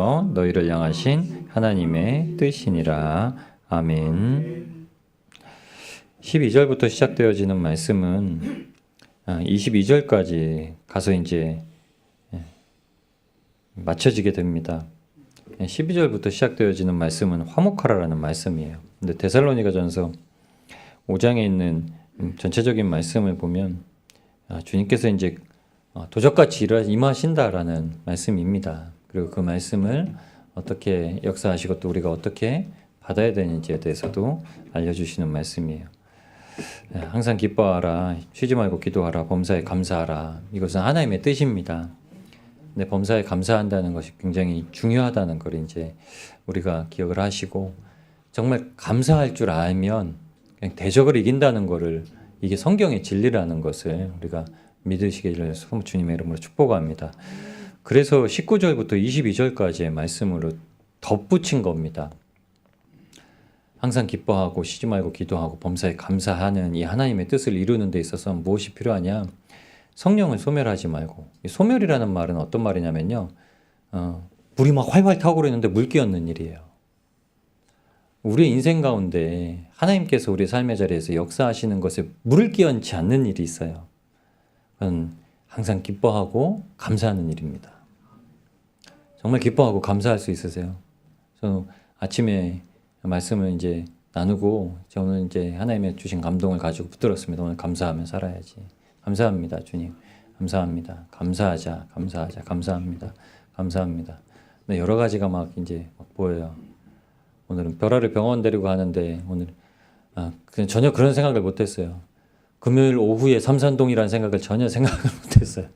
너희를 향하신 하나님의 뜻이니라. 아멘. 12절부터 시작되어지는 말씀은 22절까지 가서 이제 맞춰지게 됩니다. 12절부터 시작되어지는 말씀은 화목하라라는 말씀이에요. 근데 데살로니가전서 5장에 있는 전체적인 말씀을 보면 주님께서 이제 도적같이 임하신다라는 말씀입니다. 그리고 그 말씀을 어떻게 역사하시고 또 우리가 어떻게 받아야 되는지에 대해서도 알려주시는 말씀이에요. 항상 기뻐하라, 쉬지 말고 기도하라, 범사에 감사하라. 이것은 하나님의 뜻입니다. 근데 범사에 감사한다는 것이 굉장히 중요하다는 걸 이제 우리가 기억을 하시고, 정말 감사할 줄 알면 그냥 대적을 이긴다는 것을, 이게 성경의 진리라는 것을 우리가 믿으시기를 주님의 이름으로 축복합니다. 그래서 19절부터 22절까지의 말씀으로 덧붙인 겁니다. 항상 기뻐하고 쉬지 말고 기도하고 범사에 감사하는 이 하나님의 뜻을 이루는 데 있어서 무엇이 필요하냐? 성령을 소멸하지 말고. 이 소멸이라는 말은 어떤 말이냐면요, 불이 막 활활 타오르는데 물 끼얹는 일이에요. 우리의 인생 가운데 하나님께서 우리의 삶의 자리에서 역사하시는 것에 물을 끼얹지 않는 일이 있어요. 그건 항상 기뻐하고 감사하는 일입니다. 정말 기뻐하고 감사할 수 있으세요? 저는 아침에 말씀을 이제 나누고 저는 이제 하나님의 주신 감동을 가지고 붙들었습니다. 오늘 감사하며 살아야지. 감사합니다, 주님. 감사합니다. 감사하자, 감사하자, 감사합니다. 감사합니다. 근데 여러 가지가 막 이제 막 보여요. 오늘은 별아를 병원 데리고 가는데 오늘 그냥 전혀 그런 생각을 못했어요. 금요일 오후에 삼산동이라는 생각을 전혀 생각을 못했어요.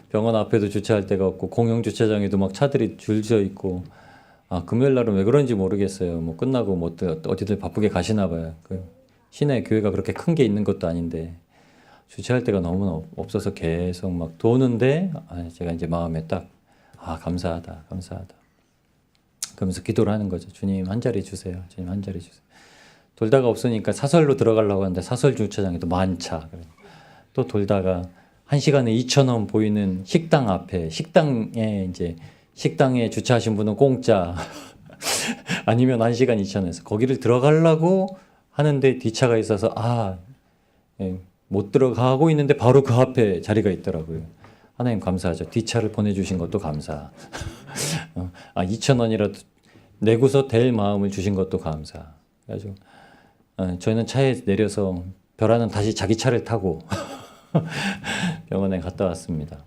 병원 앞에도 주차할 데가 없고 공영 주차장에도 막 차들이 줄 서 있고, 금요일 날은 왜 그런지 모르겠어요. 뭐 끝나고 뭐 어디들 바쁘게 가시나 봐요. 그 시내 교회가 그렇게 큰 게 있는 것도 아닌데 주차할 데가 너무 없어서 계속 막 도는데, 제가 이제 마음에 딱 감사하다, 감사하다. 그러면서 기도를 하는 거죠. 주님 한 자리 주세요. 주님 한 자리 주세요. 돌다가 없으니까 사설로 들어가려고 하는데 사설 주차장에 또 만차. 또 돌다가 1시간에 2,000원 보이는 식당 앞에, 식당에 주차하신 분은 공짜 아니면 1시간 2,000원에서 거기를 들어가려고 하는데 뒷차가 있어서 못 들어가고 있는데 바로 그 앞에 자리가 있더라고요. 하나님 감사하죠. 뒷차를 보내주신 것도 감사. 2,000원이라도 내고서 될 마음을 주신 것도 감사. 그래가지고 저희는 차에 내려서 별아는 다시 자기 차를 타고 병원에 갔다 왔습니다.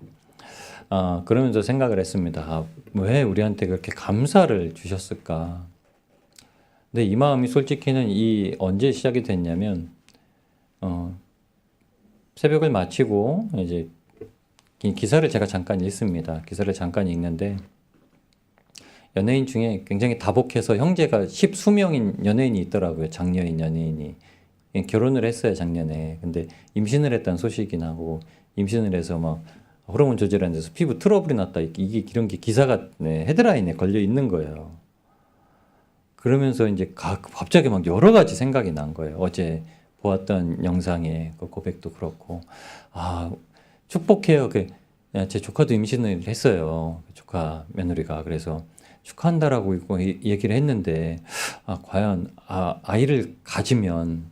그러면서 생각을 했습니다. 왜 우리한테 그렇게 감사를 주셨을까? 근데 이 마음이 솔직히는 언제 시작이 됐냐면, 새벽을 마치고 이제 기사를 제가 잠깐 읽습니다. 기사를 잠깐 읽는데, 연예인 중에 굉장히 다복해서 형제가 10수명인 연예인이 있더라고요. 장녀인 연예인이. 결혼을 했어요, 작년에. 근데 임신을 했다는 소식이 나고, 임신을 해서 막 호르몬 조절하는 데서 피부 트러블이 났다. 이런 게 기사가 헤드라인에 걸려 있는 거예요. 그러면서 이제 갑자기 막 여러 가지 생각이 난 거예요. 어제 보았던 영상에 그 고백도 그렇고, 축복해요. 제 조카도 임신을 했어요. 조카 며느리가. 그래서 축하한다라고 얘기를 했는데, 과연 아이를 가지면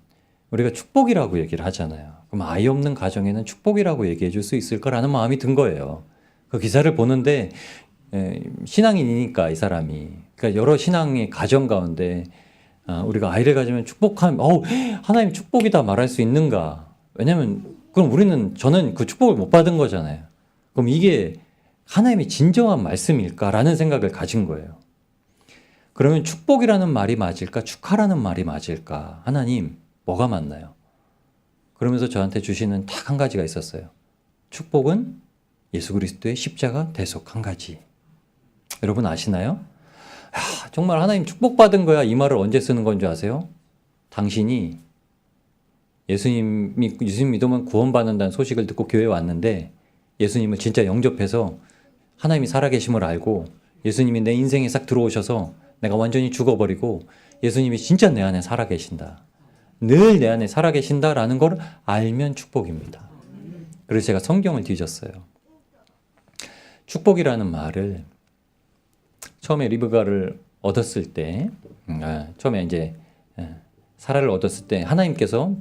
우리가 축복이라고 얘기를 하잖아요. 그럼 아이 없는 가정에는 축복이라고 얘기해 줄 수 있을 거라는 마음이 든 거예요. 그 기사를 보는데, 신앙인이니까 이 사람이. 그러니까 여러 신앙의 가정 가운데 우리가 아이를 가지면 하나님 축복이다 말할 수 있는가? 왜냐면 그럼 저는 그 축복을 못 받은 거잖아요. 그럼 이게 하나님의 진정한 말씀일까라는 생각을 가진 거예요. 그러면 축복이라는 말이 맞을까? 축하라는 말이 맞을까? 하나님, 뭐가 맞나요? 그러면서 저한테 주시는 딱 한 가지가 있었어요. 축복은 예수 그리스도의 십자가 대속 한 가지. 여러분 아시나요? 정말 하나님 축복받은 거야. 이 말을 언제 쓰는 건 줄 아세요? 당신이 예수님 믿으면 구원받는다는 소식을 듣고 교회에 왔는데, 예수님을 진짜 영접해서 하나님이 살아계심을 알고 예수님이 내 인생에 싹 들어오셔서 내가 완전히 죽어버리고 예수님이 진짜 내 안에 살아계신다. 늘 내 안에 살아계신다라는 걸 알면 축복입니다. 그래서 제가 성경을 뒤졌어요. 축복이라는 말을 처음에 리브가를 얻었을 때, 처음에 이제 사라를 얻었을 때 하나님께서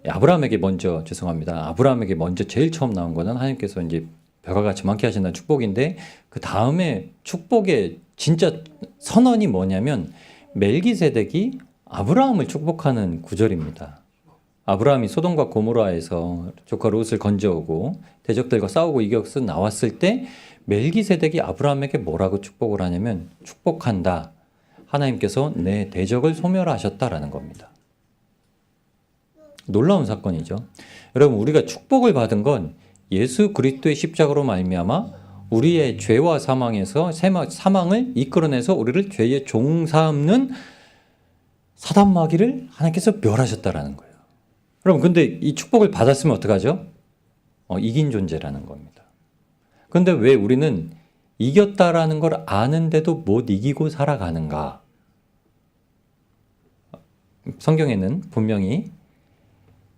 아브라함에게 먼저 죄송합니다. 아브라함에게 먼저 제일 처음 나온 거는 하나님께서 이제 벼가 같이 많게 하신다는 축복인데 그 다음에 축복의 진짜 선언이 뭐냐면 멜기세덱이 아브라함을 축복하는 구절입니다. 아브라함이 소돔과 고모라에서 조카 롯을 건져오고 대적들과 싸우고 이겨서 나왔을 때 멜기세덱이 아브라함에게 뭐라고 축복을 하냐면 축복한다. 하나님께서 내 대적을 소멸하셨다라는 겁니다. 놀라운 사건이죠. 여러분 우리가 축복을 받은 건 예수 그리스도의 십자가로 말미암아 우리의 죄와 사망에서 사망을 이끌어내서 우리를 죄의 종 삼는 사단 마귀를 하나님께서 멸하셨다라는 거예요. 여러분 근데 이 축복을 받았으면 어떡하죠? 이긴 존재라는 겁니다. 그런데 왜 우리는 이겼다라는 걸 아는데도 못 이기고 살아가는가? 성경에는 분명히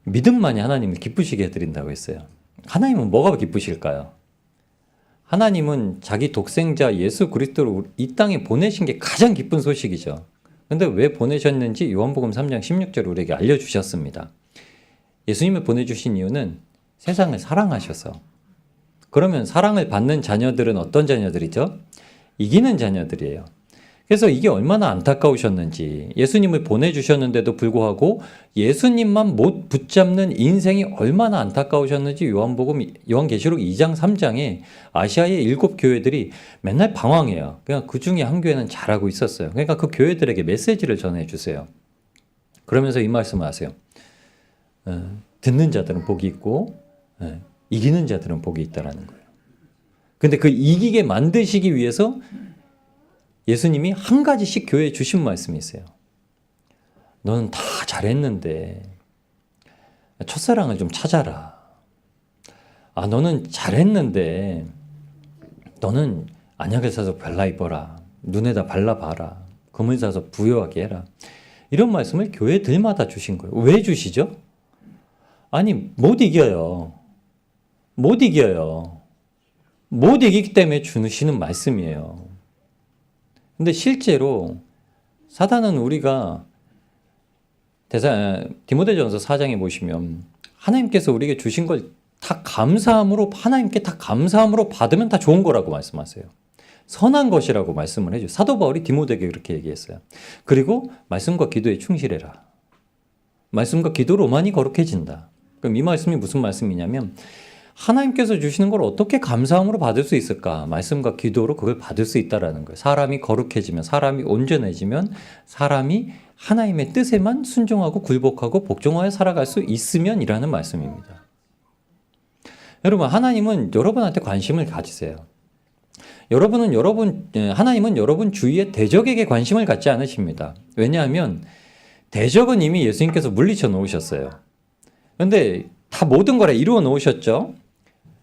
믿음만이 하나님을 기쁘시게 해드린다고 했어요. 하나님은 뭐가 기쁘실까요? 하나님은 자기 독생자 예수 그리스도를 이 땅에 보내신 게 가장 기쁜 소식이죠. 근데 왜 보내셨는지 요한복음 3장 16절 우리에게 알려주셨습니다. 예수님을 보내주신 이유는 세상을 사랑하셔서. 그러면 사랑을 받는 자녀들은 어떤 자녀들이죠? 이기는 자녀들이에요. 그래서 이게 얼마나 안타까우셨는지 예수님을 보내주셨는데도 불구하고 예수님만 못 붙잡는 인생이 얼마나 안타까우셨는지 요한계시록 2장 3장에 아시아의 7 교회들이 맨날 방황해요. 그러니까 그 중에 한 교회는 잘하고 있었어요. 그러니까 그 교회들에게 메시지를 전해주세요. 그러면서 이 말씀을 하세요. 듣는 자들은 복이 있고 이기는 자들은 복이 있다라는 거예요. 근데 그 이기게 만드시기 위해서 예수님이 한 가지씩 교회에 주신 말씀이 있어요. 너는 다 잘했는데 첫사랑을 좀 찾아라. 너는 잘했는데 너는 안약을 사서 발라 입어라. 눈에다 발라봐라. 금을 사서 부유하게 해라. 이런 말씀을 교회들마다 주신 거예요. 왜 주시죠? 아니 못 이겨요. 못 이겨요. 못 이기기 때문에 주시는 말씀이에요. 근데 실제로 사단은 우리가 디모데전서 4장에 보시면 하나님께서 우리에게 주신 걸 다 감사함으로 하나님께 다 감사함으로 받으면 다 좋은 거라고 말씀하세요. 선한 것이라고 말씀을 해줘요. 사도 바울이 디모데에게 그렇게 얘기했어요. 그리고 말씀과 기도에 충실해라. 말씀과 기도로만이 거룩해진다. 그럼 이 말씀이 무슨 말씀이냐면 하나님께서 주시는 걸 어떻게 감사함으로 받을 수 있을까? 말씀과 기도로 그걸 받을 수 있다라는 거예요. 사람이 거룩해지면, 사람이 온전해지면, 사람이 하나님의 뜻에만 순종하고 굴복하고 복종하여 살아갈 수 있으면이라는 말씀입니다. 여러분, 하나님은 여러분한테 관심을 가지세요. 하나님은 여러분 주위의 대적에게 관심을 갖지 않으십니다. 왜냐하면 대적은 이미 예수님께서 물리쳐 놓으셨어요. 그런데 다 모든 걸 이루어 놓으셨죠.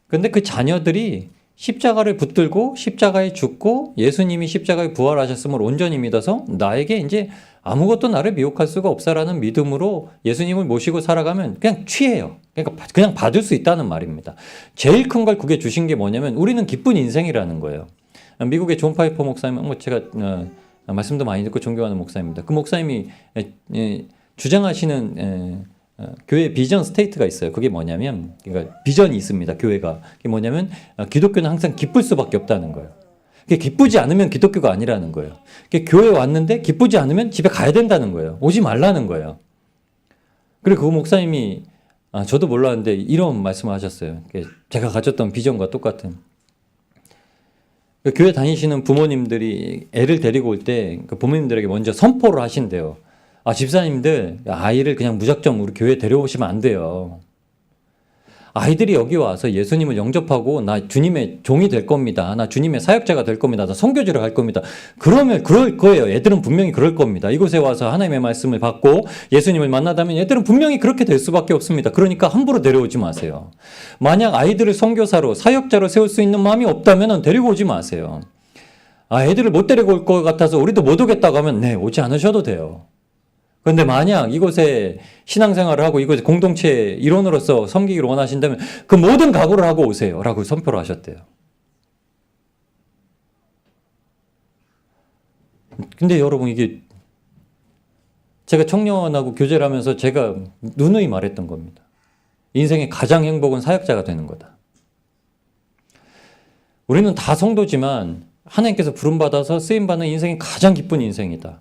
근데 그 자녀들이 십자가를 붙들고 십자가에 죽고 예수님이 십자가에 부활하셨음을 온전히 믿어서 나에게 이제 아무것도 나를 미혹할 수가 없다라는 믿음으로 예수님을 모시고 살아가면 그냥 취해요. 그러니까 그냥 받을 수 있다는 말입니다. 제일 큰 걸 그게 주신 게 뭐냐면 우리는 기쁜 인생이라는 거예요. 미국의 존 파이퍼 목사님, 제가 말씀도 많이 듣고 존경하는 목사입니다. 그 목사님이 주장하시는 교회 비전 스테이트가 있어요. 그게 뭐냐면, 그러니까 비전이 있습니다. 교회가. 그게 뭐냐면, 기독교는 항상 기쁠 수밖에 없다는 거예요. 기쁘지 않으면 기독교가 아니라는 거예요. 교회 왔는데 기쁘지 않으면 집에 가야 된다는 거예요. 오지 말라는 거예요. 그리고 그 목사님이, 저도 몰랐는데 이런 말씀을 하셨어요. 제가 가졌던 비전과 똑같은. 교회 다니시는 부모님들이 애를 데리고 올 때 그 부모님들에게 먼저 선포를 하신대요. 집사님들, 아이를 그냥 무작정 우리 교회에 데려오시면 안 돼요. 아이들이 여기 와서 예수님을 영접하고 나 주님의 종이 될 겁니다. 나 주님의 사역자가 될 겁니다. 나 선교지로 갈 겁니다. 그러면 그럴 거예요. 애들은 분명히 그럴 겁니다. 이곳에 와서 하나님의 말씀을 받고 예수님을 만나다면 애들은 분명히 그렇게 될 수밖에 없습니다. 그러니까 함부로 데려오지 마세요. 만약 아이들을 선교사로 사역자로 세울 수 있는 마음이 없다면 데리고 오지 마세요. 애들을 못 데리고 올 것 같아서 우리도 못 오겠다고 하면 네, 오지 않으셔도 돼요. 그런데 만약 이곳에 신앙생활을 하고 이곳에 공동체 일원으로서 섬기기를 원하신다면 그 모든 각오를 하고 오세요 라고 선포를 하셨대요. 근데 여러분, 이게 제가 청년하고 교제를 하면서 제가 누누이 말했던 겁니다. 인생의 가장 행복은 사역자가 되는 거다. 우리는 다 성도지만 하나님께서 부름받아서 쓰임받는 인생이 가장 기쁜 인생이다.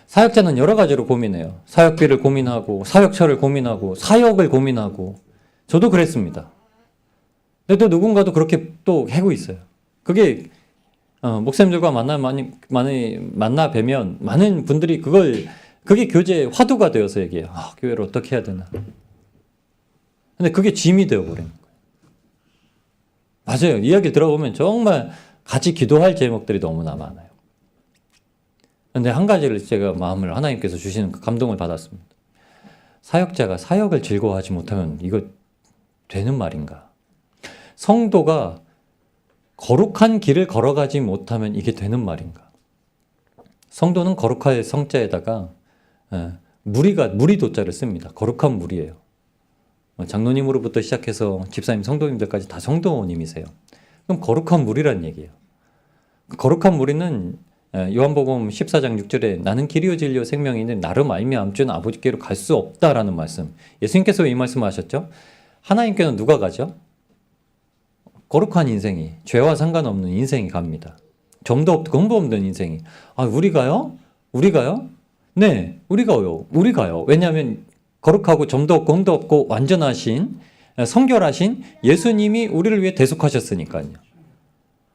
사역자는 여러 가지로 고민해요. 사역비를 고민하고, 사역처를 고민하고, 사역을 고민하고. 저도 그랬습니다. 근데 또 누군가도 그렇게 또 하고 있어요. 그게 목사님들과 만나 뵈면 많은 분들이 그게 교제의 화두가 되어서 얘기해요. 교회를 어떻게 해야 되나. 근데 그게 짐이 되어버리는 거예요. 맞아요. 이야기 들어보면 정말 같이 기도할 제목들이 너무나 많아요. 근데 한 가지를 제가 마음을 하나님께서 주시는 감동을 받았습니다. 사역자가 사역을 즐거워하지 못하면 이거 되는 말인가? 성도가 거룩한 길을 걸어가지 못하면 이게 되는 말인가? 성도는 거룩할 성자에다가 무리도자를 씁니다. 거룩한 무리예요. 장로님으로부터 시작해서 집사님, 성도님들까지 다 성도님이세요. 그럼 거룩한 무리란 얘기예요. 거룩한 무리는 요한복음 14장 6절에 나는 길이요 진리요 생명이니 나로 말미암아 주는 아버지께로 갈 수 없다라는 말씀. 예수님께서 이 말씀을 하셨죠. 하나님께는 누가 가죠? 거룩한 인생이, 죄와 상관없는 인생이 갑니다. 점도 없고 근본 없는 인생이. 우리가요? 네, 우리가요. 왜냐하면 거룩하고 점도 없고 흠도 없고 완전하신, 성결하신 예수님이 우리를 위해 대속하셨으니까요.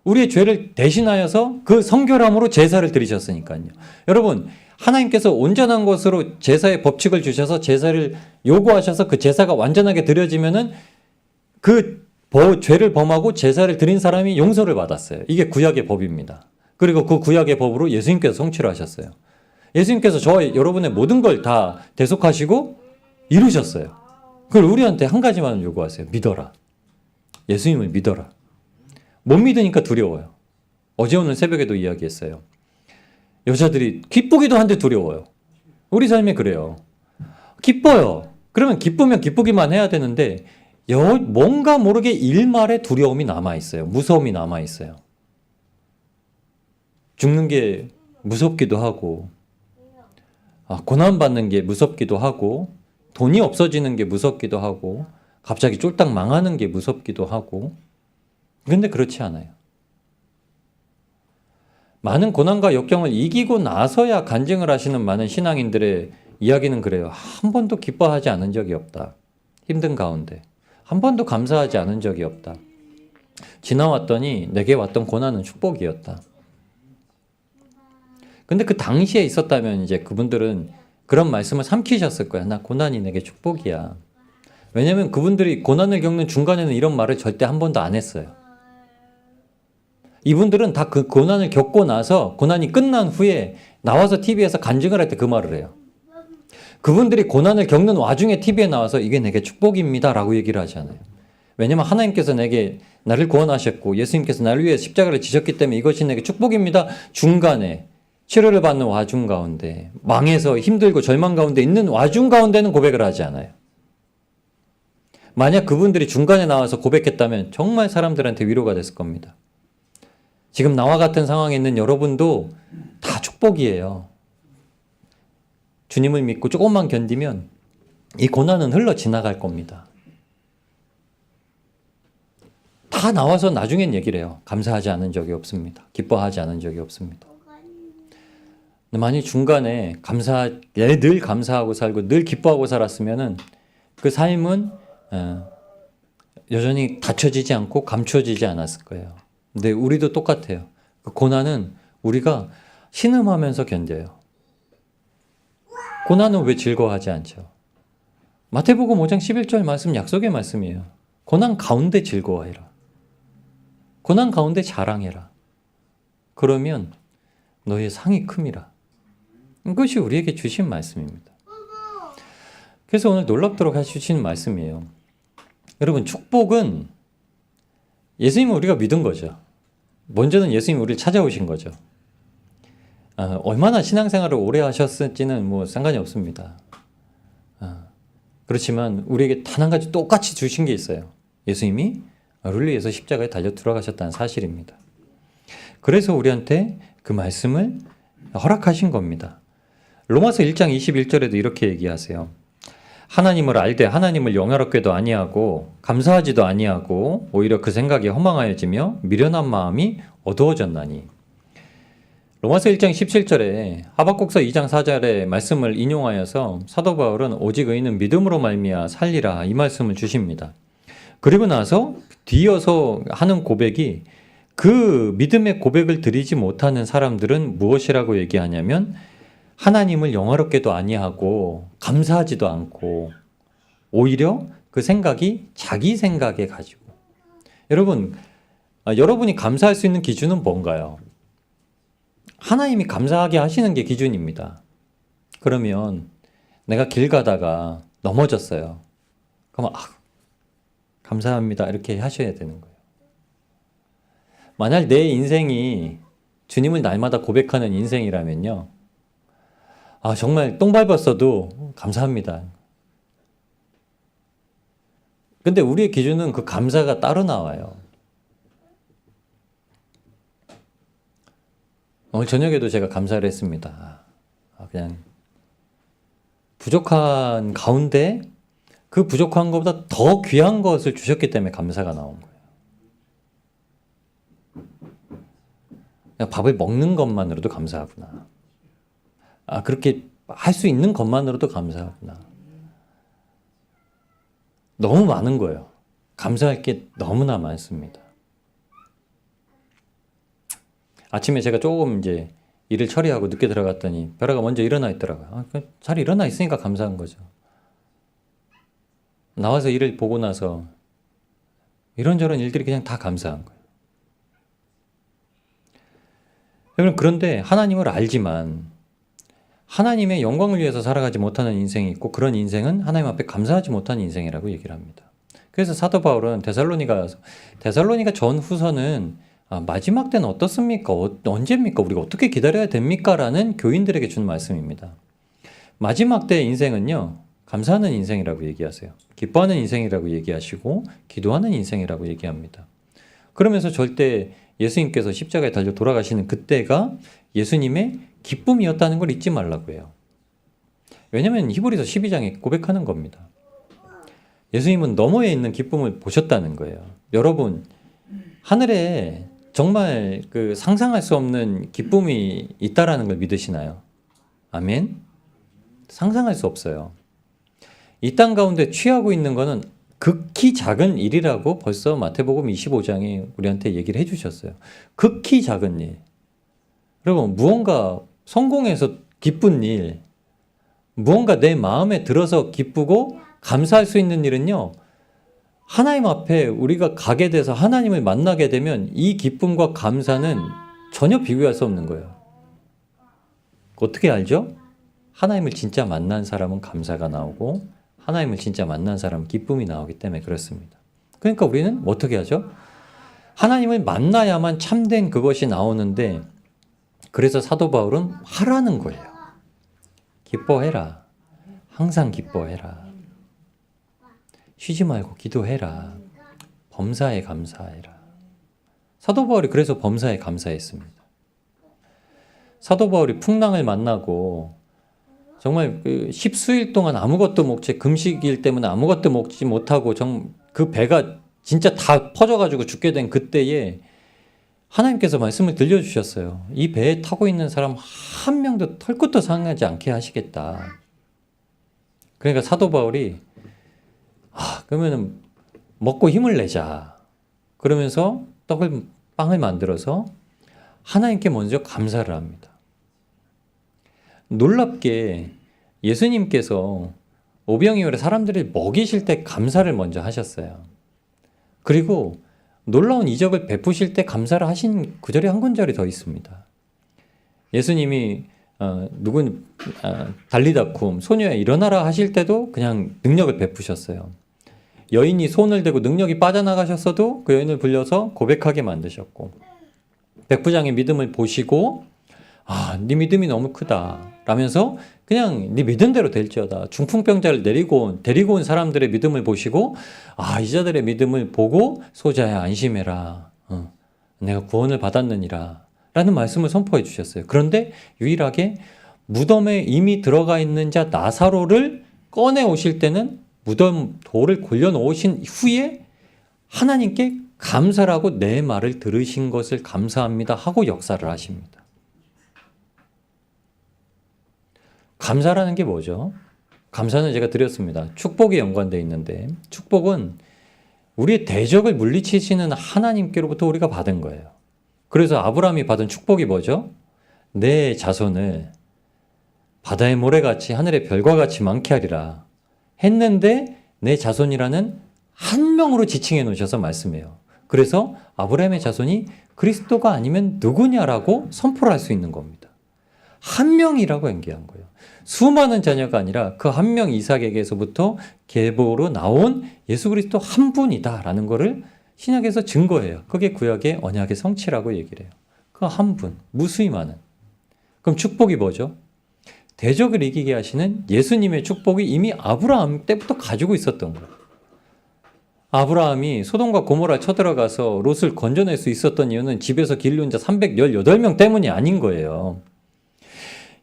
우리의 죄를 대신하여서 그 성결함으로 제사를 드리셨으니까요. 여러분, 하나님께서 온전한 것으로 제사의 법칙을 주셔서 제사를 요구하셔서 그 제사가 완전하게 드려지면은 그 죄를 범하고 제사를 드린 사람이 용서를 받았어요. 이게 구약의 법입니다. 그리고 그 구약의 법으로 예수님께서 성취를 하셨어요. 예수님께서 여러분의 모든 걸 다 대속하시고 이루셨어요. 그걸 우리한테 한 가지만 요구하세요. 믿어라. 예수님을 믿어라. 못 믿으니까 두려워요. 어제 오늘 새벽에도 이야기했어요. 여자들이 기쁘기도 한데 두려워요. 우리 삶이 그래요. 기뻐요. 그러면 기쁘면 기쁘기만 해야 되는데 뭔가 모르게 일말의 두려움이 남아있어요. 무서움이 남아있어요. 죽는 게 무섭기도 하고, 고난받는 게 무섭기도 하고, 돈이 없어지는 게 무섭기도 하고, 갑자기 쫄딱 망하는 게 무섭기도 하고. 근데 그렇지 않아요. 많은 고난과 역경을 이기고 나서야 간증을 하시는 많은 신앙인들의 이야기는 그래요. 한 번도 기뻐하지 않은 적이 없다. 힘든 가운데. 한 번도 감사하지 않은 적이 없다. 지나왔더니 내게 왔던 고난은 축복이었다. 근데 그 당시에 있었다면 이제 그분들은 그런 말씀을 삼키셨을 거야. 나 고난이 내게 축복이야. 왜냐면 그분들이 고난을 겪는 중간에는 이런 말을 절대 한 번도 안 했어요. 이분들은 다 그 고난을 겪고 나서 고난이 끝난 후에 나와서 TV에서 간증을 할 때 그 말을 해요. 그분들이 고난을 겪는 와중에 TV에 나와서 이게 내게 축복입니다 라고 얘기를 하잖아요. 왜냐면 하나님께서 나를 구원하셨고 예수님께서 나를 위해 십자가를 지셨기 때문에 이것이 내게 축복입니다. 중간에 치료를 받는 와중 가운데 망해서 힘들고 절망 가운데 있는 와중 가운데는 고백을 하지 않아요. 만약 그분들이 중간에 나와서 고백했다면 정말 사람들한테 위로가 됐을 겁니다. 지금 나와 같은 상황에 있는 여러분도 다 축복이에요. 주님을 믿고 조금만 견디면 이 고난은 흘러 지나갈 겁니다. 다 나와서 나중엔 얘기를 해요. 감사하지 않은 적이 없습니다. 기뻐하지 않은 적이 없습니다. 만약 중간에 늘 감사하고 살고 늘 기뻐하고 살았으면은 그 삶은 여전히 닫혀지지 않고 감춰지지 않았을 거예요. 근데 우리도 똑같아요. 그 고난은 우리가 신음하면서 견뎌요. 고난은 왜 즐거워하지 않죠? 마태복음 5장 11절 말씀 약속의 말씀이에요. 고난 가운데 즐거워해라. 고난 가운데 자랑해라. 그러면 너의 상이 큼이라. 이것이 우리에게 주신 말씀입니다. 그래서 오늘 놀랍도록 해주신 말씀이에요. 여러분, 축복은 예수님을 우리가 믿은 거죠. 먼저는 예수님이 우리를 찾아오신 거죠. 얼마나 신앙생활을 오래 하셨을지는 뭐 상관이 없습니다. 그렇지만 우리에게 단 한 가지 똑같이 주신 게 있어요. 예수님이 우리를 위해서 십자가에 달려 들어가셨다는 사실입니다. 그래서 우리한테 그 말씀을 허락하신 겁니다. 로마서 1장 21절에도 이렇게 얘기하세요. 하나님을 알되 하나님을 영화롭게도 아니하고 감사하지도 아니하고 오히려 그 생각이 허망하여지며 미련한 마음이 어두워졌나니. 로마서 1장 17절에 하박국서 2장 4절의 말씀을 인용하여서 사도 바울은 오직 의인은 믿음으로 말미암아 살리라 이 말씀을 주십니다. 그리고 나서 뒤이어서 하는 고백이 그 믿음의 고백을 드리지 못하는 사람들은 무엇이라고 얘기하냐면 하나님을 영화롭게도 아니하고 감사하지도 않고 오히려 그 생각이 자기 생각에 가지고. 여러분이 감사할 수 있는 기준은 뭔가요? 하나님이 감사하게 하시는 게 기준입니다. 그러면 내가 길 가다가 넘어졌어요. 그러면 감사합니다 이렇게 하셔야 되는 거예요. 만약 내 인생이 주님을 날마다 고백하는 인생이라면요. 정말 똥 밟았어도 감사합니다. 근데 우리의 기준은 그 감사가 따로 나와요. 오늘 저녁에도 제가 감사를 했습니다. 그냥 부족한 가운데 그 부족한 것보다 더 귀한 것을 주셨기 때문에 감사가 나온 거예요. 그냥 밥을 먹는 것만으로도 감사하구나. 그렇게 할 수 있는 것만으로도 감사하구나. 너무 많은 거예요. 감사할 게 너무나 많습니다. 아침에 제가 조금 이제 일을 처리하고 늦게 들어갔더니 벼라가 먼저 일어나 있더라고요. 잘 일어나 있으니까 감사한 거죠. 나와서 일을 보고 나서 이런저런 일들이 그냥 다 감사한 거예요. 여러분, 그런데 하나님을 알지만 하나님의 영광을 위해서 살아가지 못하는 인생이 있고 그런 인생은 하나님 앞에 감사하지 못하는 인생이라고 얘기를 합니다. 그래서 사도 바울은 데살로니가 전후서는 마지막 때는 어떻습니까? 언제입니까? 우리가 어떻게 기다려야 됩니까? 라는 교인들에게 준 말씀입니다. 마지막 때의 인생은요, 감사하는 인생이라고 얘기하세요. 기뻐하는 인생이라고 얘기하시고 기도하는 인생이라고 얘기합니다. 그러면서 절대 예수님께서 십자가에 달려 돌아가시는 그때가 예수님의 기쁨이었다는 걸 잊지 말라고 해요. 왜냐하면 히브리서 12장에 고백하는 겁니다. 예수님은 너머에 있는 기쁨을 보셨다는 거예요. 여러분, 하늘에 정말 그 상상할 수 없는 기쁨이 있다라는 걸 믿으시나요? 아멘? 상상할 수 없어요. 이 땅 가운데 취하고 있는 거는 극히 작은 일이라고 벌써 마태복음 25장에 우리한테 얘기를 해주셨어요. 극히 작은 일. 여러분, 무언가 성공해서 기쁜 일, 무언가 내 마음에 들어서 기쁘고 감사할 수 있는 일은요, 하나님 앞에 우리가 가게 돼서 하나님을 만나게 되면 이 기쁨과 감사는 전혀 비교할 수 없는 거예요. 어떻게 알죠? 하나님을 진짜 만난 사람은 감사가 나오고 하나님을 진짜 만난 사람은 기쁨이 나오기 때문에 그렇습니다. 그러니까 우리는 어떻게 하죠? 하나님을 만나야만 참된 그것이 나오는데, 그래서 사도 바울은 하라는 거예요. 기뻐해라. 항상 기뻐해라. 쉬지 말고 기도해라. 범사에 감사해라. 사도 바울이 그래서 범사에 감사했습니다. 사도 바울이 풍랑을 만나고 정말 십수일 동안 아무것도 먹지, 금식일 때문에 아무것도 먹지 못하고 그 배가 진짜 다 퍼져가지고 죽게 된 그때에 하나님께서 말씀을 들려주셨어요. 이 배에 타고 있는 사람 한 명도 털끝도 상하지 않게 하시겠다. 그러니까 사도 바울이 그러면 먹고 힘을 내자. 그러면서 빵을 만들어서 하나님께 먼저 감사를 합니다. 놀랍게 예수님께서 오병이어의 사람들을 먹이실 때 감사를 먼저 하셨어요. 그리고 놀라운 이적을 베푸실 때 감사를 하신 구절이 한 구절이 더 있습니다. 예수님이 달리다쿰 소녀야 일어나라 하실 때도 그냥 능력을 베푸셨어요. 여인이 손을 대고 능력이 빠져나가셨어도 그 여인을 불려서 고백하게 만드셨고, 백부장의 믿음을 보시고 네 믿음이 너무 크다 라면서 그냥 네 믿음대로 될지어다. 중풍병자를 데리고 온 사람들의 믿음을 보시고 이 자들의 믿음을 보고 소자야 안심해라. 내가 구원을 받았느니라 라는 말씀을 선포해 주셨어요. 그런데 유일하게 무덤에 이미 들어가 있는 자 나사로를 꺼내 오실 때는 무덤 돌을 골려 놓으신 후에 하나님께 감사라고 내 말을 들으신 것을 감사합니다 하고 역사를 하십니다. 감사라는 게 뭐죠? 감사는 제가 드렸습니다. 축복에 연관되어 있는데 축복은 우리의 대적을 물리치시는 하나님께로부터 우리가 받은 거예요. 그래서 아브라함이 받은 축복이 뭐죠? 내 자손을 바다의 모래같이 하늘의 별과 같이 많게 하리라 했는데 내 자손이라는 한 명으로 지칭해 놓으셔서 말씀해요. 그래서 아브라함의 자손이 그리스도가 아니면 누구냐라고 선포를 할 수 있는 겁니다. 한 명이라고 연기한 거예요. 수많은 자녀가 아니라 그 한 명 이삭에게서부터 계보로 나온 예수 그리스도 한 분이다라는 것을 신약에서 증거해요. 그게 구약의 언약의 성취라고 얘기를 해요. 그 한 분, 무수히 많은. 그럼 축복이 뭐죠? 대적을 이기게 하시는 예수님의 축복이 이미 아브라함 때부터 가지고 있었던 거예요. 아브라함이 소돔과 고모라 쳐들어가서 롯을 건져낼 수 있었던 이유는 집에서 길른 자 318명 때문이 아닌 거예요.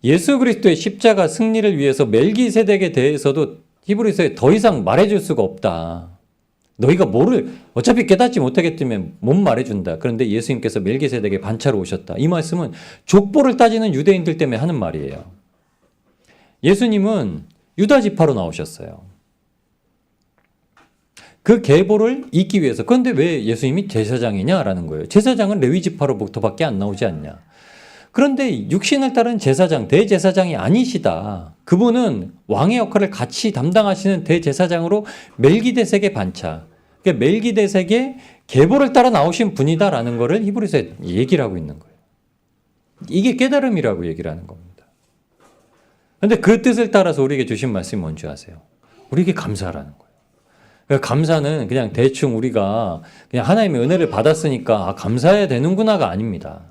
예수 그리스도의 십자가 승리를 위해서 멜기세덱에 대해서도 히브리서에 더 이상 말해줄 수가 없다. 너희가 뭐를 어차피 깨닫지 못하겠다면 못 말해준다. 그런데 예수님께서 멜기세덱의 반차로 오셨다. 이 말씀은 족보를 따지는 유대인들 때문에 하는 말이에요. 예수님은 유다 지파로 나오셨어요. 그 계보를 잇기 위해서. 그런데 왜 예수님이 제사장이냐라는 거예요. 제사장은 레위 지파로부터밖에 안 나오지 않냐. 그런데 육신을 따른 제사장, 대제사장이 아니시다. 그분은 왕의 역할을 같이 담당하시는 대제사장으로 멜기데색의 반차, 그러니까 멜기데색의 계보를 따라 나오신 분이다라는 것을 히브리서에 얘기를 하고 있는 거예요. 이게 깨달음이라고 얘기를 하는 겁니다. 그런데 그 뜻을 따라서 우리에게 주신 말씀이 뭔지 아세요? 우리에게 감사하라는 거예요. 그러니까 감사는 그냥 대충 우리가 그냥 하나님의 은혜를 받았으니까 감사해야 되는구나가 아닙니다.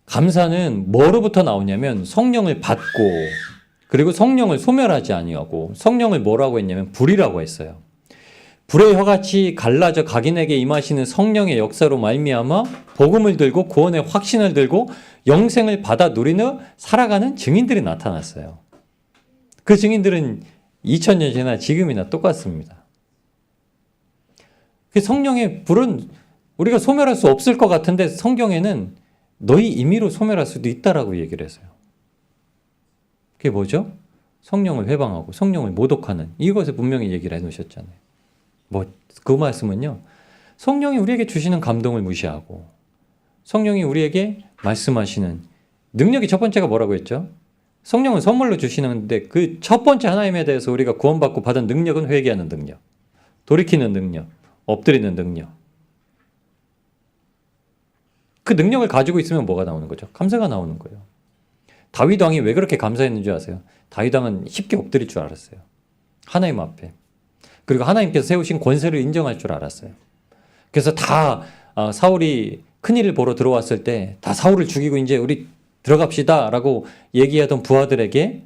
감사는 뭐로부터 나오냐면 성령을 받고 그리고 성령을 소멸하지 아니하고 성령을 뭐라고 했냐면 불이라고 했어요. 불의 혀같이 갈라져 각인에게 임하시는 성령의 역사로 말미암아 복음을 들고 구원의 확신을 들고 영생을 받아 누리며 살아가는 증인들이 나타났어요. 그 증인들은 2000년 전이나 지금이나 똑같습니다. 그 성령의 불은 우리가 소멸할 수 없을 것 같은데 성경에는 너희 임의로 소멸할 수도 있다라고 얘기를 했어요. 그게 뭐죠? 성령을 회방하고 성령을 모독하는 이것을 분명히 얘기를 해놓으셨잖아요. 그 말씀은요. 성령이 우리에게 주시는 감동을 무시하고 성령이 우리에게 말씀하시는 능력이 첫 번째가 뭐라고 했죠? 성령은 선물로 주시는데 그 첫 번째 하나님에 대해서 우리가 구원받고 받은 능력은 회개하는 능력, 돌이키는 능력, 엎드리는 능력. 그 능력을 가지고 있으면 뭐가 나오는 거죠? 감사가 나오는 거예요. 다윗 왕이 왜 그렇게 감사했는지 아세요? 다윗 왕은 쉽게 엎드릴 줄 알았어요. 하나님 앞에. 그리고 하나님께서 세우신 권세를 인정할 줄 알았어요. 그래서 다 사울이 큰일을 보러 들어왔을 때 다 사울을 죽이고 이제 우리 들어갑시다 라고 얘기하던 부하들에게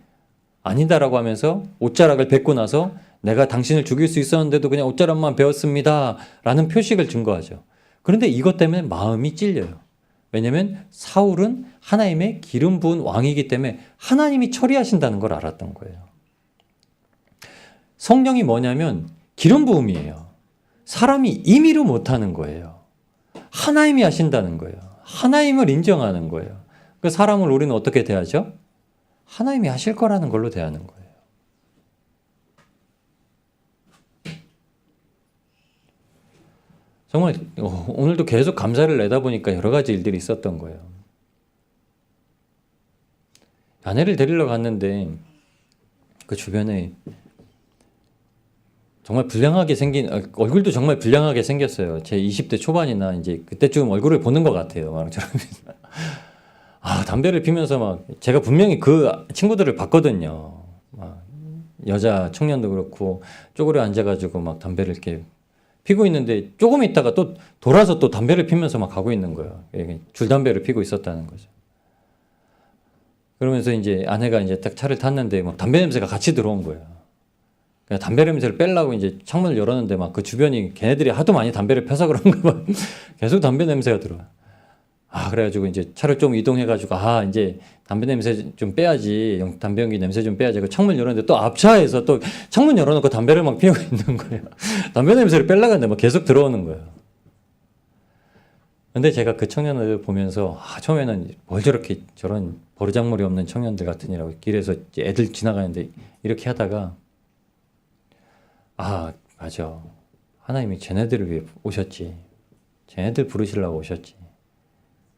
아니다라고 하면서 옷자락을 뱉고 나서 내가 당신을 죽일 수 있었는데도 그냥 옷자락만 베었습니다 라는 표식을 증거하죠. 그런데 이것 때문에 마음이 찔려요. 왜냐하면 사울은 하나님의 기름 부은 왕이기 때문에 하나님이 처리하신다는 걸 알았던 거예요. 성령이 뭐냐면 기름 부음이에요. 사람이 임의로 못하는 거예요. 하나님이 하신다는 거예요. 하나님을 인정하는 거예요. 그 사람을 우리는 어떻게 대하죠? 하나님이 하실 거라는 걸로 대하는 거예요. 정말 오늘도 계속 감사를 내다보니까 여러 가지 일들이 있었던 거예요. 아내를 데리러 갔는데 그 주변에 정말 불량하게 생긴 얼굴도 정말 불량하게 생겼어요. 제 20대 초반이나 이제 그때쯤 얼굴을 보는 것 같아요. 저런 담배를 피면서 막 제가 분명히 그 친구들을 봤거든요. 막 여자 청년도 그렇고 쪼그려 앉아가지고 막 담배를 이렇게 피고 있는데 조금 있다가 또 돌아서 또 담배를 피면서 막 가고 있는 거예요. 줄담배를 피고 있었다는 거죠. 그러면서 이제 아내가 이제 딱 차를 탔는데 막 담배 냄새가 같이 들어온 거예요. 그냥 담배 냄새를 빼려고 이제 창문을 열었는데 막 그 주변이 걔네들이 하도 많이 담배를 펴서 그런가 봐. 계속 담배 냄새가 들어와요. 그래가지고 이제 차를 좀 이동해가지고, 이제 담배 냄새 좀 빼야지. 담배 연기 냄새 좀 빼야지. 그 창문 열었는데 또 앞차에서 또 창문 열어놓고 담배를 막 피우고 있는 거예요. 담배 냄새를 빼려고 하는데 막 계속 들어오는 거예요. 근데 제가 그 청년을 보면서, 처음에는 뭘 저렇게 저런 버르장머리 없는 청년들 같으니라고 길에서 이제 애들 지나가는데 이렇게 하다가, 맞아. 하나님이 쟤네들을 위해 오셨지. 쟤네들 부르시려고 오셨지.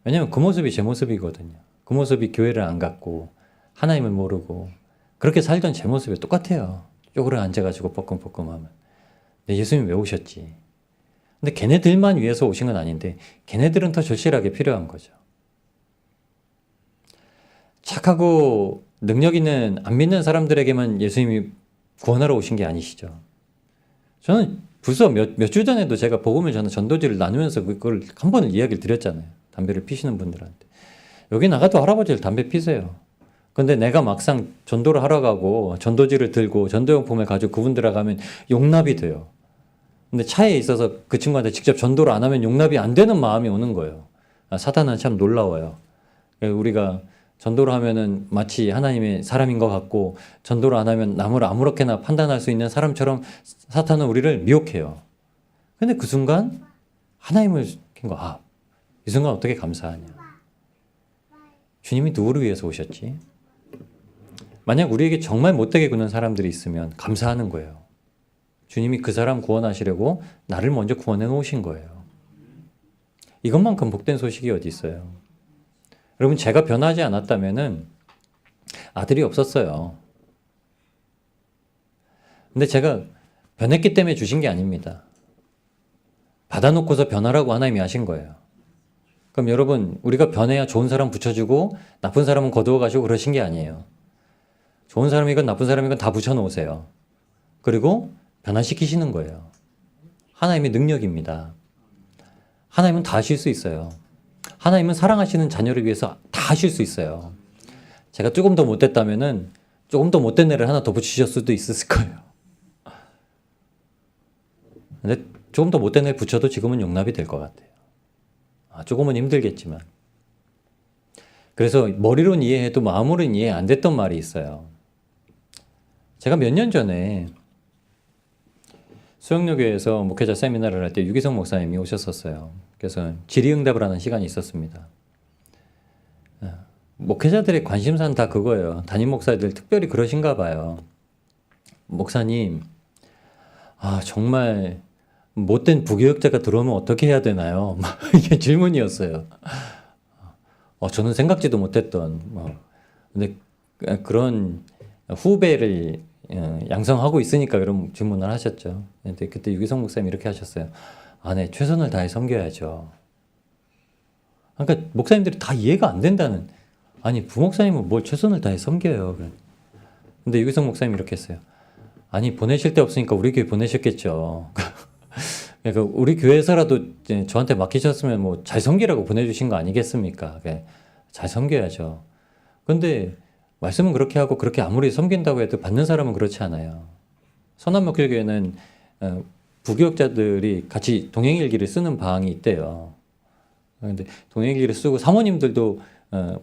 왜냐면 그 모습이 제 모습이거든요. 그 모습이 교회를 안 갔고 하나님을 모르고 그렇게 살던 제 모습이 똑같아요. 쪼그려 앉아가지고 뻐끔뻐끔하면. 근데 예수님 왜 오셨지? 근데 걔네들만 위해서 오신 건 아닌데 걔네들은 더 절실하게 필요한 거죠. 착하고 능력 있는 안 믿는 사람들에게만 예수님이 구원하러 오신 게 아니시죠. 저는 벌써 몇 주 전에도 제가 복음을 저는 전도지를 나누면서 그걸 한 번을 이야기를 드렸잖아요. 담배를 피시는 분들한테. 여기 나가도 할아버지들 담배 피세요. 근데 내가 막상 전도를 하러 가고 전도지를 들고 전도용품을 가지고 그분들하고 가면 용납이 돼요. 근데 차에 있어서 그 친구한테 직접 전도를 안 하면 용납이 안 되는 마음이 오는 거예요. 사탄은 참 놀라워요. 우리가 전도를 하면은 마치 하나님의 사람인 것 같고 전도를 안 하면 남을 아무렇게나 판단할 수 있는 사람처럼 사탄은 우리를 미혹해요. 근데 그 순간 하나님을 킨 거, 이 순간 어떻게 감사하냐. 주님이 누구를 위해서 오셨지? 만약 우리에게 정말 못되게 구는 사람들이 있으면 감사하는 거예요. 주님이 그 사람 구원하시려고 나를 먼저 구원해 놓으신 거예요. 이것만큼 복된 소식이 어디 있어요? 여러분, 제가 변하지 않았다면은 아들이 없었어요. 근데 제가 변했기 때문에 주신 게 아닙니다. 받아놓고서 변하라고 하나님이 하신 거예요. 그럼 여러분, 우리가 변해야 좋은 사람 붙여주고 나쁜 사람은 거두어 가시고 그러신 게 아니에요. 좋은 사람이건 나쁜 사람이건 다 붙여놓으세요. 그리고 변화시키시는 거예요. 하나님의 능력입니다. 하나님은 다 하실 수 있어요. 하나님은 사랑하시는 자녀를 위해서 다 하실 수 있어요. 제가 조금 더 못됐다면은 조금 더 못된 애를 하나 더 붙이실 수도 있었을 거예요. 근데 조금 더 못된 애 붙여도 지금은 용납이 될 것 같아요. 조금은 힘들겠지만. 그래서 머리로는 이해해도 마음으로는 이해 안 됐던 말이 있어요. 제가 몇 년 전에 수영여교에서 목회자 세미나를 할 때 유기성 목사님이 오셨었어요. 그래서 질의응답을 하는 시간이 있었습니다. 목회자들의 관심사는 다 그거예요. 담임 목사들 특별히 그러신가 봐요. 목사님, 정말 못된 부교역자가 들어오면 어떻게 해야 되나요? 이게 질문이었어요. 저는 생각지도 못했던, 근데 그런 후배를 양성하고 있으니까 그런 질문을 하셨죠. 근데 그때 유기성 목사님이 이렇게 하셨어요. 네, 최선을 다해 섬겨야죠. 그러니까 목사님들이 다 이해가 안 된다는. 아니, 부목사님은 뭘 최선을 다해 섬겨요. 근데 유기성 목사님이 이렇게 했어요. 아니, 보내실 데 없으니까 우리 교회 보내셨겠죠. 그러니까 우리 교회에서라도 저한테 맡기셨으면 뭐 잘 섬기라고 보내주신 거 아니겠습니까? 잘 섬겨야죠. 근데 말씀은 그렇게 하고 그렇게 아무리 섬긴다고 해도 받는 사람은 그렇지 않아요. 선한목회교회는 부교역자들이 같이 동행일기를 쓰는 방이 있대요. 근데 동행일기를 쓰고 사모님들도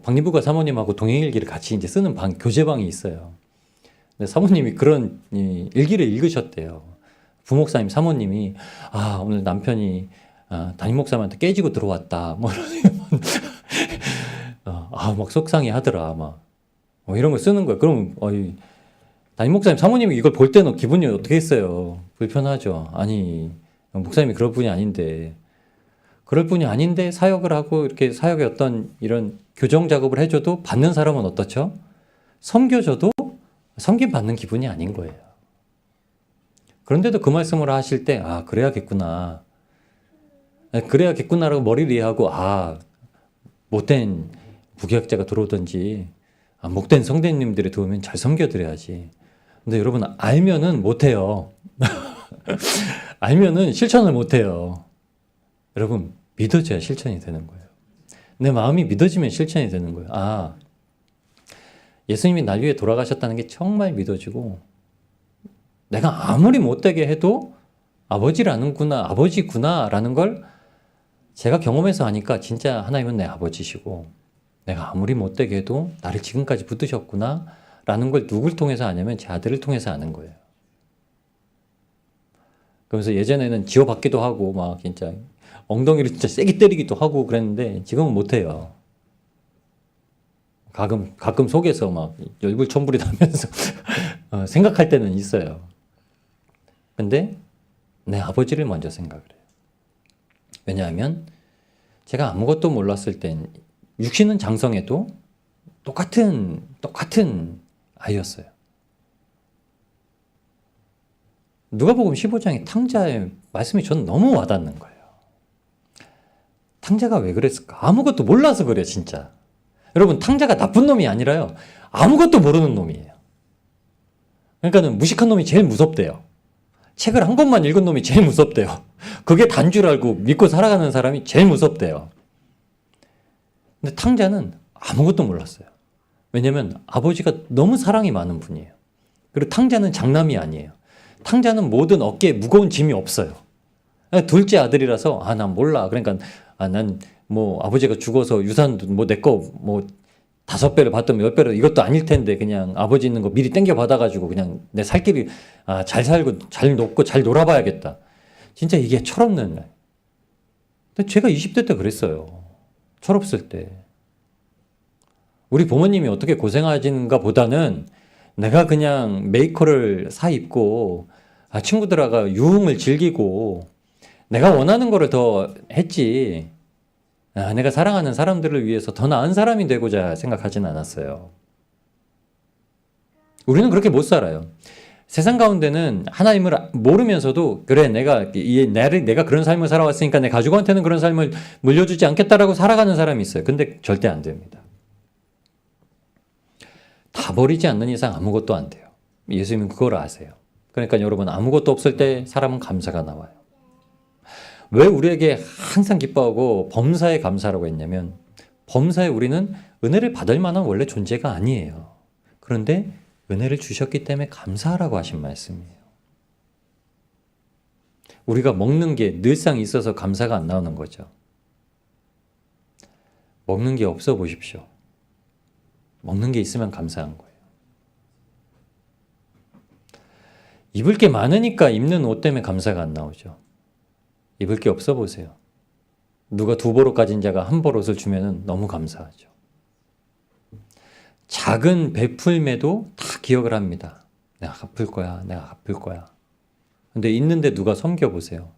박리부가 사모님하고 동행일기를 같이 이제 쓰는 교제방이 있어요. 근데 사모님이 그런 일기를 읽으셨대요. 부목사님 사모님이 오늘 남편이 담임 목사님한테 깨지고 들어왔다. 뭐 막 속상해 하더라. 막 이런 걸 쓰는 거예요. 그럼 담임 목사님 사모님이 이걸 볼 때는 기분이 어떻게 했어요? 불편하죠. 아니, 목사님이 그럴 분이 아닌데. 그럴 분이 아닌데 사역을 하고 이렇게 사역의 어떤 이런 교정 작업을 해줘도 받는 사람은 어떻죠? 섬겨줘도 섬김 받는 기분이 아닌 거예요. 그런데도 그 말씀을 하실 때 그래야겠구나. 그래야겠구나라고 머리를 이해하고 못된 부교역자가 들어오든지 못된 성대님들이 들어오면 잘 섬겨드려야지. 근데 여러분 알면은 못해요. 알면은 실천을 못해요. 여러분 믿어줘야 실천이 되는 거예요. 내 마음이 믿어지면 실천이 되는 거예요. 예수님이 날 위해 돌아가셨다는 게 정말 믿어지고 내가 아무리 못되게 해도 아버지구나라는 걸 제가 경험해서 하니까 진짜 하나님은 내 아버지시고 내가 아무리 못되게 해도 나를 지금까지 붙드셨구나 라는 걸 누굴 통해서 아냐면 제 아들을 통해서 아는 거예요. 그러면서 예전에는 지워받기도 하고 막 진짜 엉덩이를 진짜 세게 때리기도 하고 그랬는데 지금은 못해요. 가끔 속에서 막 열불천불이 나면서 생각할 때는 있어요. 근데 내 아버지를 먼저 생각을 해요. 왜냐하면 제가 아무것도 몰랐을 땐 육신은 장성해도 똑같은 아이였어요. 누가복음 15장의 탕자의 말씀이 저는 너무 와닿는 거예요. 탕자가 왜 그랬을까? 아무것도 몰라서 그래요, 진짜. 여러분, 탕자가 나쁜 놈이 아니라요. 아무것도 모르는 놈이에요. 그러니까는 무식한 놈이 제일 무섭대요. 책을 한 권만 읽은 놈이 제일 무섭대요. 그게 단 줄 알고 믿고 살아가는 사람이 제일 무섭대요. 근데 탕자는 아무것도 몰랐어요. 왜냐면 아버지가 너무 사랑이 많은 분이에요. 그리고 탕자는 장남이 아니에요. 탕자는 모든 어깨에 무거운 짐이 없어요. 둘째 아들이라서 난 몰라. 그러니까 난 뭐 아버지가 죽어서 유산도 뭐 내 거 뭐 5배를 받든 10배를 이것도 아닐 텐데 그냥 아버지 있는 거 미리 땡겨 받아가지고 그냥 내 살 길이 잘 살고 잘 높고 잘 놀아봐야겠다. 진짜 이게 철없는. 근데 제가 20대 때 그랬어요. 철없을 때. 우리 부모님이 어떻게 고생하시는가 보다는 내가 그냥 메이커를 사 입고 친구들하고 유흥을 즐기고 내가 원하는 거를 더 했지. 내가 사랑하는 사람들을 위해서 더 나은 사람이 되고자 생각하진 않았어요. 우리는 그렇게 못 살아요. 세상 가운데는 하나님을 모르면서도 그래 내가 그런 삶을 살아왔으니까 내 가족한테는 그런 삶을 물려주지 않겠다라고 살아가는 사람이 있어요. 근데 절대 안 됩니다. 다 버리지 않는 이상 아무것도 안 돼요. 예수님은 그걸 아세요. 그러니까 여러분 아무것도 없을 때 사람은 감사가 나와요. 왜 우리에게 항상 기뻐하고 범사에 감사라고 했냐면 범사에 우리는 은혜를 받을 만한 원래 존재가 아니에요. 그런데 은혜를 주셨기 때문에 감사하라고 하신 말씀이에요. 우리가 먹는 게 늘상 있어서 감사가 안 나오는 거죠. 먹는 게 없어 보십시오. 먹는 게 있으면 감사한 거예요. 입을 게 많으니까 입는 옷 때문에 감사가 안 나오죠. 입을 게 없어 보세요. 누가 2보로 가진 자가 1벌옷을 주면 너무 감사하죠. 작은 베풀매도 다 기억을 합니다. 내가 갚을 거야. 내가 갚을 거야. 근데 있는데 누가 섬겨보세요.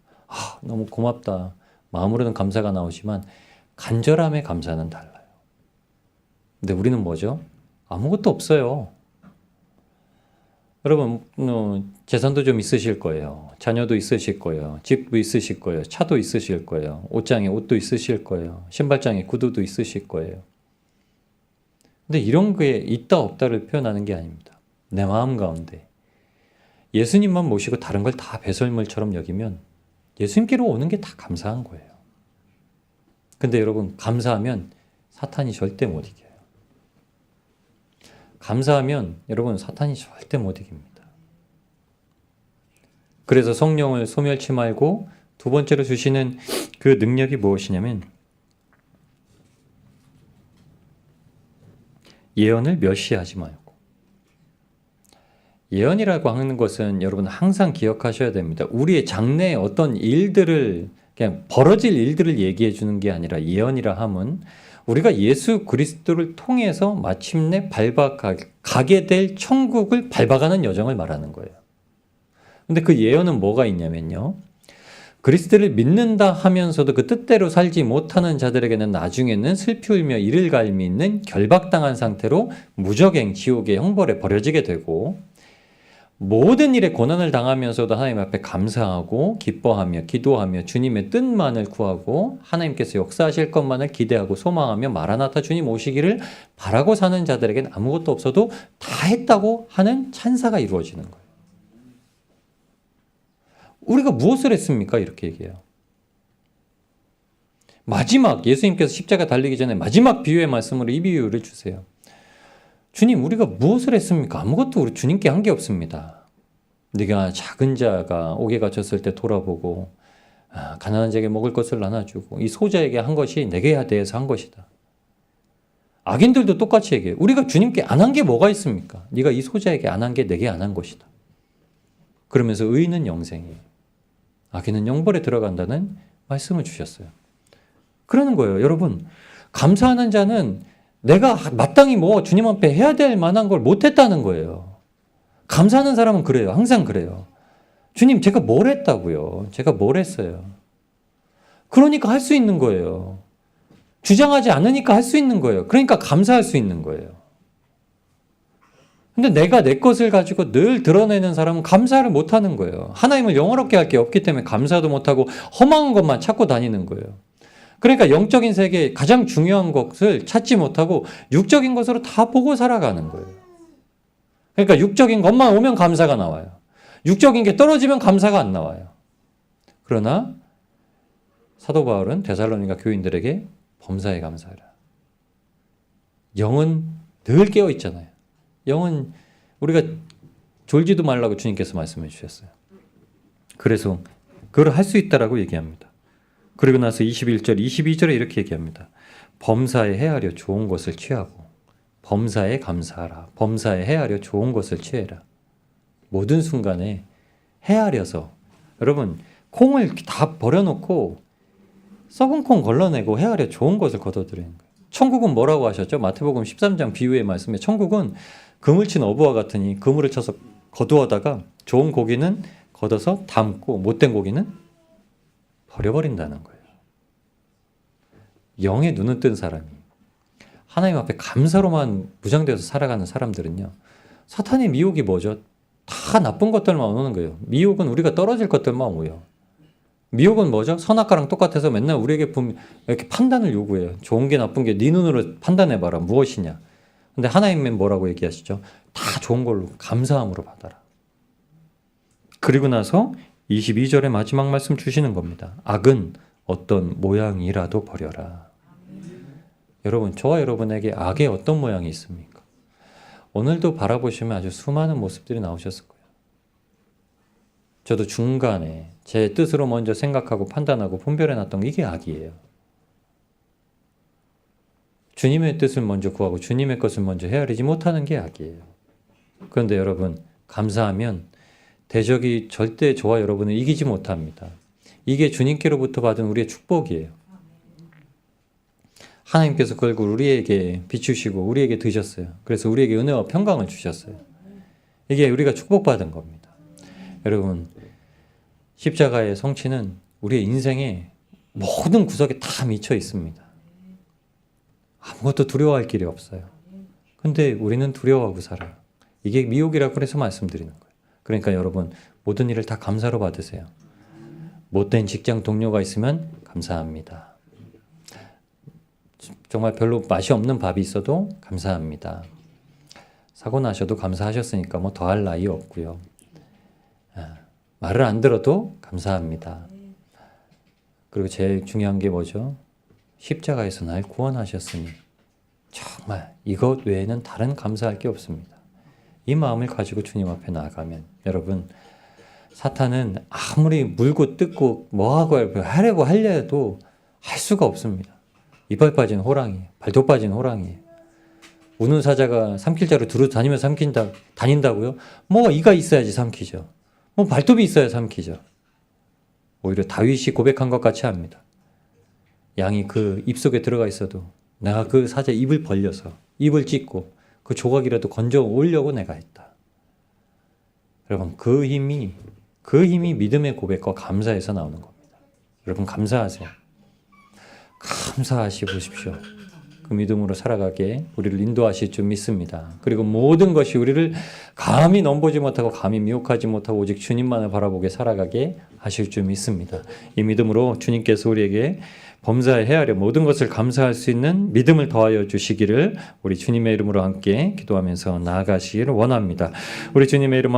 너무 고맙다. 마음으로는 감사가 나오지만 간절함의 감사는 달라요. 근데 우리는 뭐죠? 아무것도 없어요. 여러분 재산도 좀 있으실 거예요. 자녀도 있으실 거예요. 집도 있으실 거예요. 차도 있으실 거예요. 옷장에 옷도 있으실 거예요. 신발장에 구두도 있으실 거예요. 근데 이런 게 있다 없다를 표현하는 게 아닙니다. 내 마음 가운데 예수님만 모시고 다른 걸 다 배설물처럼 여기면 예수님께로 오는 게 다 감사한 거예요. 근데 여러분 감사하면 사탄이 절대 못 이겨요. 감사하면 여러분 사탄이 절대 못 이깁니다. 그래서 성령을 소멸치 말고 두 번째로 주시는 그 능력이 무엇이냐면 예언을 멸시하지 말고. 예언이라고 하는 것은 여러분 항상 기억하셔야 됩니다. 우리의 장래의 어떤 일들을 그냥 벌어질 일들을 얘기해 주는 게 아니라 예언이라 함은 우리가 예수 그리스도를 통해서 마침내 밟아가게 될 천국을 밟아가는 여정을 말하는 거예요. 근데 그 예언은 뭐가 있냐면요. 그리스도를 믿는다 하면서도 그 뜻대로 살지 못하는 자들에게는 나중에는 슬피 울며 이를 갈미는 결박당한 상태로 무적행 지옥의 형벌에 버려지게 되고 모든 일에 고난을 당하면서도 하나님 앞에 감사하고 기뻐하며 기도하며 주님의 뜻만을 구하고 하나님께서 역사하실 것만을 기대하고 소망하며 마라나타 주님 오시기를 바라고 사는 자들에게는 아무것도 없어도 다 했다고 하는 찬사가 이루어지는 거예요. 우리가 무엇을 했습니까? 이렇게 얘기해요. 마지막 예수님께서 십자가 달리기 전에 마지막 비유의 말씀으로 이 비유를 주세요. 주님 우리가 무엇을 했습니까? 아무것도 우리 주님께 한 게 없습니다. 네가 작은 자가 옥에 갇혔을 때 돌아보고 가난한 자에게 먹을 것을 나눠주고 이 소자에게 한 것이 내게 대해서 한 것이다. 악인들도 똑같이 얘기해요. 우리가 주님께 안 한 게 뭐가 있습니까? 네가 이 소자에게 안 한 게 내게 안 한 것이다. 그러면서 의인은 영생이에요. 악인은 영벌에 들어간다는 말씀을 주셨어요. 그러는 거예요. 여러분, 감사하는 자는 내가 마땅히 뭐 주님 앞에 해야 될 만한 걸 못했다는 거예요. 감사하는 사람은 그래요. 항상 그래요. 주님, 제가 뭘 했다고요? 제가 뭘 했어요? 그러니까 할 수 있는 거예요. 주장하지 않으니까 할 수 있는 거예요. 그러니까 감사할 수 있는 거예요. 근데 내가 내 것을 가지고 늘 드러내는 사람은 감사를 못하는 거예요. 하나님을 영화롭게 할 게 없기 때문에 감사도 못하고 허망한 것만 찾고 다니는 거예요. 그러니까 영적인 세계에 가장 중요한 것을 찾지 못하고 육적인 것으로 다 보고 살아가는 거예요. 그러니까 육적인 것만 오면 감사가 나와요. 육적인 게 떨어지면 감사가 안 나와요. 그러나 사도 바울은 데살로니가 교인들에게 범사에 감사하라. 영은 늘 깨어 있잖아요. 영은 우리가 졸지도 말라고 주님께서 말씀해 주셨어요. 그래서 그걸 할 수 있다라고 얘기합니다. 그리고 나서 21절, 22절에 이렇게 얘기합니다. 범사에 헤아려 좋은 것을 취하고 범사에 감사하라. 범사에 헤아려 좋은 것을 취해라. 모든 순간에 헤아려서, 여러분 콩을 다 버려놓고 썩은 콩 걸러내고 헤아려 좋은 것을 거둬들이는 거예요. 천국은 뭐라고 하셨죠? 마태복음 13장 비유의 말씀에 천국은 그물 친 어부와 같으니 그물을 쳐서 거두어다가 좋은 고기는 걷어서 담고 못된 고기는 버려버린다는 거예요. 영의 눈을 뜬 사람이 하나님 앞에 감사로만 무장되어서 살아가는 사람들은요, 사탄의 미혹이 뭐죠? 다 나쁜 것들만 오는 거예요. 미혹은 우리가 떨어질 것들만 오요. 미혹은 뭐죠? 선악과랑 똑같아서 맨날 우리에게 이렇게 판단을 요구해요. 좋은 게 나쁜 게 네 눈으로 판단해봐라. 무엇이냐. 근데 하나님은 뭐라고 얘기하시죠? 다 좋은 걸로 감사함으로 받아라. 그리고 나서 22절의 마지막 말씀 주시는 겁니다. 악은 어떤 모양이라도 버려라. 여러분, 저와 여러분에게 악의 어떤 모양이 있습니까? 오늘도 바라보시면 아주 수많은 모습들이 나오셨을 거예요. 저도 중간에 제 뜻으로 먼저 생각하고 판단하고 분별해놨던 이게 악이에요. 주님의 뜻을 먼저 구하고 주님의 것을 먼저 헤아리지 못하는 게 악이에요. 그런데 여러분, 감사하면 대적이 절대 저와 여러분을 이기지 못합니다. 이게 주님께로부터 받은 우리의 축복이에요. 하나님께서 그걸 우리에게 비추시고 우리에게 드셨어요. 그래서 우리에게 은혜와 평강을 주셨어요. 이게 우리가 축복받은 겁니다. 여러분, 십자가의 성취는 우리의 인생의 모든 구석에 다 미쳐 있습니다. 아무것도 두려워할 길이 없어요. 근데 우리는 두려워하고 살아요. 이게 미혹이라고 그래서 말씀드리는 거예요. 그러니까 여러분, 모든 일을 다 감사로 받으세요. 못된 직장 동료가 있으면 감사합니다. 정말 별로 맛이 없는 밥이 있어도 감사합니다. 사고 나셔도 감사하셨으니까 뭐 더할 나위 없고요. 말을 안 들어도 감사합니다. 그리고 제일 중요한 게 뭐죠? 십자가에서 날 구원하셨으니 정말 이것 외에는 다른 감사할 게 없습니다. 이 마음을 가지고 주님 앞에 나아가면 여러분, 사탄은 아무리 물고 뜯고 뭐하고 하려고 하려도 할 수가 없습니다. 이빨 빠진 호랑이, 발톱 빠진 호랑이. 우는 사자가 삼킬자로 두루 다니면서 다닌다고요? 뭐 이가 있어야지 삼키죠. 뭐 발톱이 있어야 삼키죠. 오히려 다윗이 고백한 것 같이 합니다. 양이 그 입속에 들어가 있어도 내가 그 사자 입을 벌려서 입을 찢고 그 조각이라도 건져 오려고 내가 했다. 여러분, 그 힘이 믿음의 고백과 감사에서 나오는 겁니다. 여러분, 감사하세요. 감사하시 보십시오. 그 믿음으로 살아가게 우리를 인도하실 줄 믿습니다. 그리고 모든 것이 우리를 감히 넘보지 못하고 감히 미혹하지 못하고 오직 주님만을 바라보게 살아가게 하실 줄 믿습니다. 이 믿음으로 주님께서 우리에게 범사에 헤아려 모든 것을 감사할 수 있는 믿음을 더하여 주시기를 우리 주님의 이름으로 함께 기도하면서 나아가시기를 원합니다. 우리 주님의 이름